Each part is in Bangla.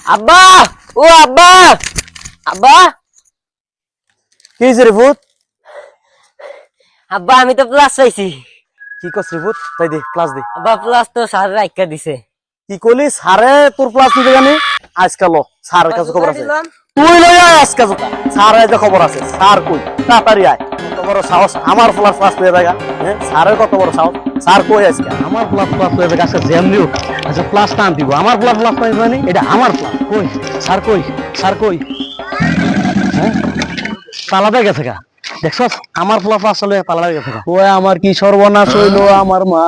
আব্বা, ও আব্বা, আব্বা, কি হয়েছে রে ভূত? আব্বা আমি তো প্লাস পাইছি। কি করছ রে ভূত? তাই দে ক্লাস দে। আব্বা প্লাস তো স্যার রাইখা দিছে। কি করলি? সারে তোর ক্লাস নিতে জানি আজকাল স্যারের কাছে খবর আছে। তুই লই আয় আজকে জোতা। স্যারের যে খবর আছে, স্যার কই? তাড়াতাড়ি আয়। কত বড় সাহস আমার প্লাস ক্লাস লয়ে দেখা। হ্যাঁ, স্যারের কত বড় সাহস? স্যার কই আজকে? আমার প্লাস প্লাস লয়ে দেখা আজকে জ্যামলি হোক। আচ্ছা প্লাস টান দিব। আমার প্লাস প্লাস পাই মানে এটা আমার প্লাস। কই? স্যার কই? স্যার কই? হ্যাঁ? পালাতে গেছে গা। দেখছস আমার প্লাস আসলে পালাতে গেছে গা। ওই আমার কি সর্বনাশ হইলো আমার মা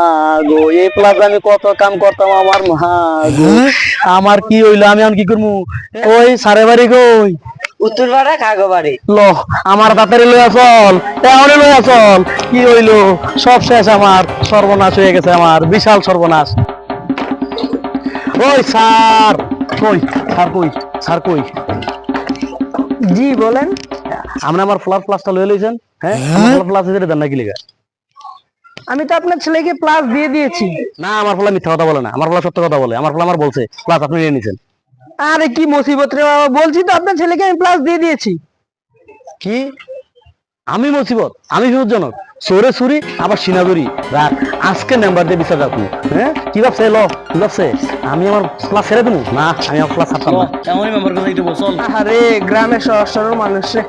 গো। এই প্লাস আমি কত কাম করতাম আমার মা গো। আমার কি হইলো আমি এখন কি করবো? ওই সারে বাড়ি কই? উত্তর পাড়া কাগো বাড়ি। ল আমার তাড়াতাড়ি লইয়া চল, এখনই লইয়া চল। কি হইলো? সব শেষ আমার, সর্বনাশ হয়ে গেছে আমার, বিশাল সর্বনাশ। ওই স্যার কই? স্যার কই? স্যার কই? জি বলেন। আপনি আমার ফ্লাস প্লাসটা লয়ে লইছেন? হ্যাঁ প্লাস হিসেবে দেন না কি লিগা? আমি তো আপনার ছেলেকে প্লাস দিয়ে দিয়েছি। না আমার ফলা মিথ্যা কথা বলে না, আমার ফলা সত্য কথা বলে। আমার ফলা আমার বলছে প্লাস আপনি নিয়ে নিছেন। আরে কি মুসিবত রে বাবা, বলছি তো আপনার ছেলেকে আমি প্লাস দিয়ে দিয়েছি। কি? আমি মুসিবত? আমি বিপজ্জনক? সরে সুরি আবার সিনাগুড়ি রাখ। আজকে নাম্বার দিয়ে বিচার রাখবো। হ্যাঁ কি ভাবছে? ল কি ভাবছে আমি আমার ক্লাস ছেড়ে দেবো? না আমি আমার ক্লাস ছাড়তাম না। এমনই মেম্বার কথা একটু বল। আরে গ্রামের সহজ সরল মানুষ রে।